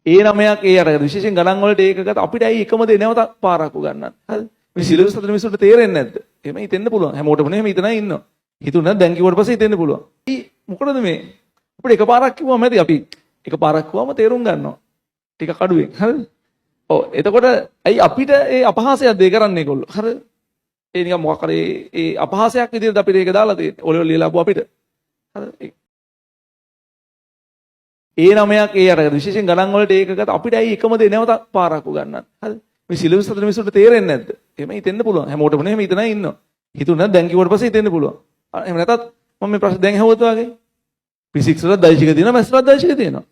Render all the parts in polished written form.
ඒ 9ක් ඒ අරගෙන විශේෂයෙන් ගණන් වලට ඒක ගත්ත අපිට ඇයි එකම දේ නැවත පාරක් උගන්නන්නේ. හරිද? මේ සිලබස් හතර මිනිස්සුන්ට තේරෙන්නේ නැද්ද? එහෙම හිතෙන්න පුළුවන්. හැමෝටම නෙමෙයි හිතනයි ඉන්නවා. හිතුණා දැන් කිව්වට පස්සේ හිතෙන්න පුළුවන්. මොකටද මේ? අපිට එකපාරක් කිව්වම ඇති අපි එකපාරක් කිව්වම තේරුම් ගන්නවා. ටිකක් අඩුවෙන්. හරිද? ඔව් එතකොට ඇයි අපිට ඒ අපහාසයක් දෙය කරන්නේ ඒගොල්ලෝ? හරිද? ඒ නිකන් මොකක් හරි ඒ අපහාසයක් විදිහට අපිට ඒක දාලා තියෙන්නේ. ඔලේ ලියලා අපු අපිට. හරිද? ඒ 9ක් ඒ අරගෙන විශේෂයෙන් ගණන් වලට ඒක ගත්ත අපිට ඇයි එකම දේ නැවත පාරක් උගන්නන්නේ. හරිද? මේ සිලබස් හතර මිනිස්සුන්ට තේරෙන්නේ නැද්ද? එහෙම හිතෙන්න පුළුවන්. හැමෝටම නෙමෙයි හිතනයි ඉන්නවා. හිතුණා දැන් කිව්වට පස්සේ හිතෙන්න පුළුවන්. එහෙම නැතත් මම මේ ප්‍රශ්න දැන් අහුවත් වාගේ. ෆිසික්ස් වල දෛශික තියෙනවා, මැත්ස් වල දෛශික තියෙනවා.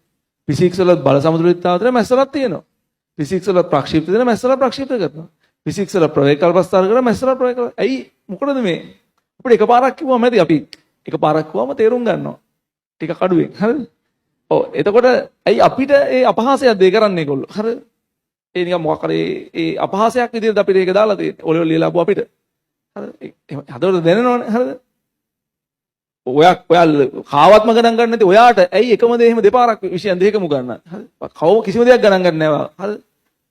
ෆිසික්ස් වල බල සමතුලිතතාව තියෙනවා, මැත්ස් වලත් තියෙනවා. ෆිසික්ස් වල ප්‍රක්ෂිප්ත තියෙනවා, මැත්ස් වල ප්‍රක්ෂිප්ත කරනවා. ෆිසික්ස් වල ප්‍රවේග කල්පස්තර කරනවා, මැත්ස් වල ප්‍රවේග. ඇයි මොකටද මේ? අපිට එකපාරක් කිව්වම ඇති අපි එකපාරක් කිව්වම තේරුම් ගන්නවා. ටිකක් අඩුවෙන්. හරිද? ඔව් එතකොට ඇයි අපිට ඒ අපහාසයක් දෙය කරන්නේ ඒගොල්ලෝ. හරිද? ඒ නිකන් මොකක් හරි ඒ අපහාසයක් විදිහට අපිට ඒක දාලා තියෙන්නේ. ඔලේ ලියලා අපු අපිට. හරිද? එහෙම හදවත දැනෙනවනේ. හරිද? ඔයා කාවත්ම ගණන් ගන්න නැති ඔයාට ඇයි එකම දේ එහෙම දෙපාරක් විෂයන් දෙකම ගන්නන්නේ. හරිද? කවම කිසිම දෙයක් ගණන් ගන්න නැහැ. හරිද?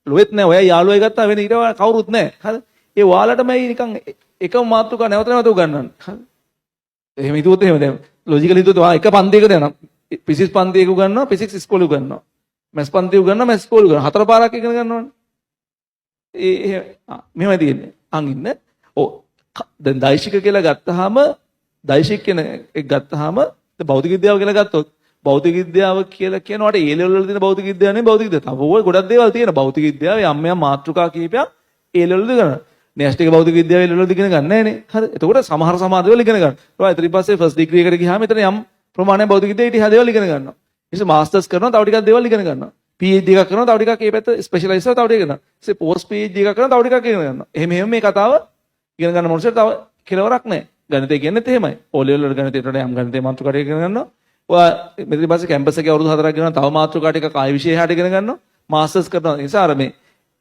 ලොවෙත් නැහැ. ඔයා යාළුවයි ගත්තා වෙන ඊට කවුරුත් නැහැ. හරිද? ඒ ඔයාලටමයි නිකන් එකම මාතෘකාව නැවත නැවත උගන්වන්නේ. හරිද? එහෙම හිතුවොත් එහෙම දැන් ලොජිකල් හිතුවොත් ඔයා එක පන්තියකට යනවා. ෆිසික්ස් පන්තියක උගන්වනවා, ෆිසික්ස් ඉස්කෝලේ උගන්වනවා. මැත්ස් පන්තිය උගන්වනවා, මැත්ස් ඉස්කෝලේ උගන්වනවා. හතර පාරක් ඉගෙන ගන්නවනේ. මෙහෙමයි තියෙන්නේ. අන් ඉන්න. ඔව්. දැන් දෛශික කියලා ගත්තාම දෛශික කියන එක ගත්තාම භෞතික විද්‍යාව කියලා ගත්තොත් භෞතික විද්‍යාව කියලා කියනවාට ඒ ලෙවල් වල තියෙන භෞතික විද්‍යාව නෙවෙයි භෞතික විද්‍යාව. තව ඔය ගොඩක් දේවල් තියෙනවා. භෞතික විද්‍යාවේ යම් යම් මාතෘකා කීපයක් ඒ ලෙවල් වලද ගන්නවා. න්‍යෂ්ටික භෞතික විද්‍යාව ඒ ලෙවල් වලද ඉගෙන ගන්න නැහැ නේ. හරි. එතකොට සමහර දේවල් ඉගෙන ගන්න. ඊට පස්සේ ෆස්ට් ඩිග්‍රී එකට ගියාම එතන යම් ප්‍රමාණයක් භෞතික විද්‍යාවේ ඉතිහාස දේවල් ඉගෙන ගන්නවා. ඊට පස්සේ මාස්ටර්ස් කරනවා තව ටිකක් දේවල් ඉගෙන ගන්නවා. PhD එකක් කරනවා තව ටිකක් ඒ පැත්ත ස්පෙෂලායිස් කරලා තව ටිකක් ඉගෙන ගන්නවා. ඊට පස්සේ පෝස්ට් PhD එකක් කරනවා තව ටිකක් ඉගෙන ගන්නවා. එහෙම මේ කතාව ඉගෙන ගන්න මොනසෙට තව කෙලවරක් නැහැ. ගණිතය කියන්නේත් එහෙමයි. O level වල ගණිතයට වඩා යම් ගණිතේ මාතෘකා ටික ඉගෙන ගන්නවා. ඔයා ඊට පස්සේ කැම්පස් එකේ අවුරුදු 4ක් ගෙනවා තව මාතෘකා ටික කාය විෂය හාට ඉගෙන ගන්නවා. මාස්ටර්ස් කරනවා. ඒ නිසා අර මේ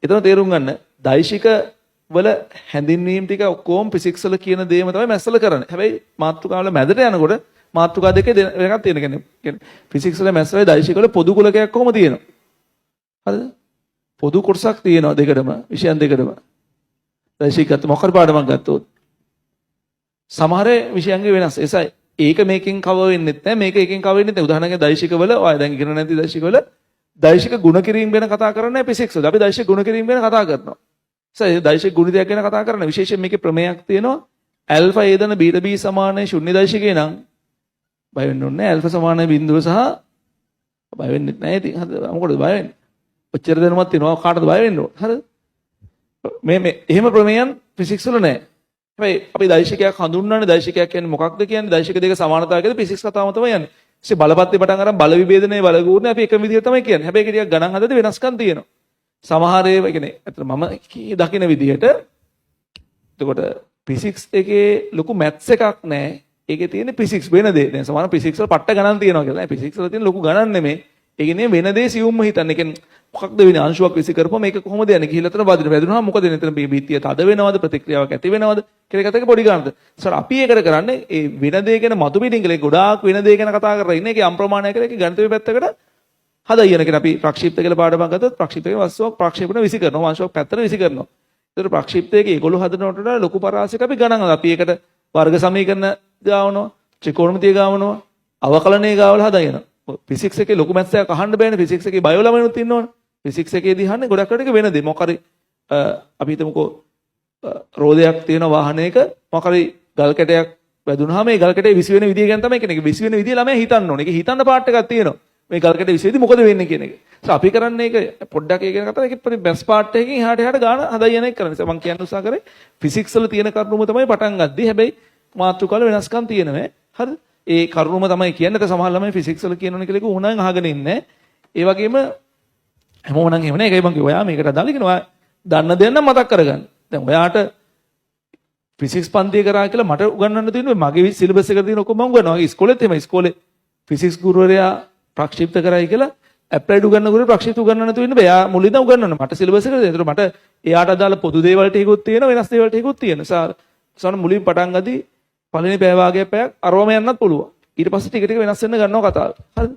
එතන තේරුම් ගන්න දෛශික වල හැඳින්වීම් ටික ඔක්කොම ෆිසික්ස් වල කියන දේම තමයි මැත්ස් වල කරන්නේ. හැබැයි මාතෘකා වල මැදට යනකොට මාතෘකා දෙකේ වෙනකක් තියෙන කියන්නේ ෆිසික්ස් වල මැත්ස් වල දෛශික වල පොදු කුලකයක් කොහොම තියෙනවා. හරිද? පොදු කොටසක් තියෙනවා දෙකටම විෂයන් දෙකටම. දෛශික ගත්ත මොකක්ද පාඩමක් ගත්තොත් සමහර විෂයන්ගේ වෙනස්. ඒසයි ඒක මේකෙන් කවර් වෙන්නේ නැහැ. මේක එකෙන් කවර් වෙන්නේ නැහැ. උදාහරණයක් දෛශික වල ඔය දැන් ඉගෙන නැති දෛශික වල දෛශික ගුණ කිරීම ගැන කතා කරන්නේ ෆිසික්ස් වල. අපි දෛශික ගුණ කිරීම ගැන කතා කරනවා. ඒසයි දෛශික ගුණිතයක් ගැන කතා කරන්නේ. විශේෂයෙන් මේකේ ප්‍රමේයක් තියෙනවා. ඇල්ෆා A දන බීටා B සමානයි ශුන්‍ය දෛශිකේ නම් බය වෙන්න ඕනේ නැහැ. ඇල්ෆා සමානයි බිඳුව සහ බය වෙන්නේ නැහැ. ඉතින් හරිද? මොකටද බය වෙන්නේ? ඔච්චර දැනුමක් තියෙනවා කාටද බය වෙන්න ඕන? හරිද? මේ එහෙම ප්‍රමේයන් ෆිසික්ස් වල නැහැ. හැබැයි අපි දෛශිකයක් හඳුන්වන්නේ දෛශිකයක් කියන්නේ මොකක්ද කියන්නේ? දෛශික දෙක සමානතාවය කියලා ෆිසික්ස් කතාවම තමයි යන්නේ. ඉතින් බලපත්‍ය පටන් අරන් බල විභේදනයේ බල ගුණය අපි එකම විදිහට තමයි කියන්නේ. හැබැයි ඒක ටිකක් ගණන් හදද්දී වෙනස්කම් තියෙනවා. සමහර ඒවා කියන්නේ අතන මම දකින විදිහට එතකොට ෆිසික්ස් එකේ ලොකු මැත්ස් එකක් නැහැ. ඒකේ තියෙන ෆිසික්ස් වෙන දේ. දැන් සමහර ෆිසික්ස් වල පට්ට ගණන් තියෙනවා කියලා. නෑ ෆිසික්ස් වල තියෙන ලොකු ගණන් නෙමෙයි. ඒ කියන්නේ වෙන දේ සියුම්ම හිතන්න. ඒ කියන්නේ මොකක්ද වෙන්නේ අංශුවක් විසි කරපුවම මේක කොහොමද යන්නේ කියලා එතන බදින වැදුනහම මොකද වෙන්නේ? එතන බීතිය තද වෙනවද ප්‍රතික්‍රියාවක් ඇති වෙනවද කියලා එකත් එක පොඩි ගන්නද. සර් අපි ඒකට කරන්නේ ඒ වෙන දේ ගැන මතු පිටින් කියලා ගොඩාක් වෙන දේ ගැන කතා කරලා ඉන්නේ. ඒකේ අම්ප්‍රමාණය කියලා ඒක ගණිතයේ පැත්තකට හදයියන කියන අපි ප්‍රක්ෂිප්ත කියලා පාඩමක් ගත්තොත් ප්‍රක්ෂිප්තයේ වස්තුවක් ප්‍රක්ෂේපණ විසි කරනවා. වංශයක් පැත්තට විසි කරනවා. ඒතර ප්‍රක්ෂිප්තයේ ඒගොල්ලෝ හදනකොට වඩා ලොකු පරාසයක අපි ගණන් හදලා අපි ඒකට වර්ග සමීකරණ ගාවනවා, ත්‍රිකෝණමිතිය ගාවනවා, අවකලනයේ ගාවලා හදයියන. ෆිසික්ස් එකේ ලොකු මැත්ස් එකක් අහන්න බෑනේ. ෆිසික්ස් එකේ බයෝ ළමයිනුත් ඉන්නවනේ. ෆිසික්ස් එකේදී අහන්නේ ගොඩක් වෙලට වෙන දේ. මොකක් හරි අපි හිතමුකෝ රෝදයක් තියෙන වාහනයක මොකක් හරි ගල් කැටයක් වැදුනහම ඒ ගල් කැටේ විසි වෙන විදිය ගැන තමයි කියන්නේ. විසි වෙන විදිය ළමයා හිතන්න ඕනේ. ඒක හිතන්න පාර්ට් එකක් තියෙනවා. මේ ගල් කැටේ විසි වෙද්දි මොකද වෙන්නේ කියන එක. අපි කරන්නේ ඒක පොඩ්ඩක් ඒක ගැන කතා කරලා ඒකේ බැස් පාර්ට් එකකින් එහාට ගාන හදා යන එක කරන්නේ. මම කියන්න උත්සාහ කරේ ෆිසික්ස් වල තියෙන කරුණුම තමයි පටන් ගද්දි. හැබැයි මාතෘකාවල වෙනස්කම් තියෙනවා. හරිද? ඒ කරුණුම තමයි කියන්නේ. ඒත් සමහර ළමයි ෆිසික්ස් වල කියනෝනේ කියලා ඒක උණන් අහගෙන ඉන්නේ. ඒ වගේම හැමෝම නම් එහෙම නෑ. ඒකයි මම කිව්වා ඔයා මේකට අදාළ කියන ඔයා දන්න දේ නම් මතක් කරගන්න. දැන් ඔයාට ෆිසික්ස් පන්තිය කරා කියලා මට උගන්වන්න තියෙන්නේ මගේ සිලබස් එකට තියෙන ඔක්කොම මම උගන්වනවා. ඉස්කෝලේත් එහෙමයි. ඉස්කෝලේ ෆිසික්ස් ගුරුවරයා ප්‍රක්ෂිප්ත කරයි කියලා ඇප්ලයිඩ් උගන්වන ගුරුවරයා ප්‍රක්ෂිප්ත උගන්වන්න තියෙන්නේ බෑ. එයා මුලින්ම උගන්වනවා. මට සිලබස් එකට දෙන්න. ඒතර මට එයාට අදාළ පොදු දේවල් ටිකකුත් තියෙනවා වෙනස් දේවල් ටිකකුත් තියෙනවා. සාන මුලින් පටන් ගදී පළවෙනි පැය වාගයක් පැයක් අරවම යන්නත් පුළුවන්. ඊට පස්සේ ටික ටික වෙනස් වෙන්න ගන්නවා කතාව. හරිද?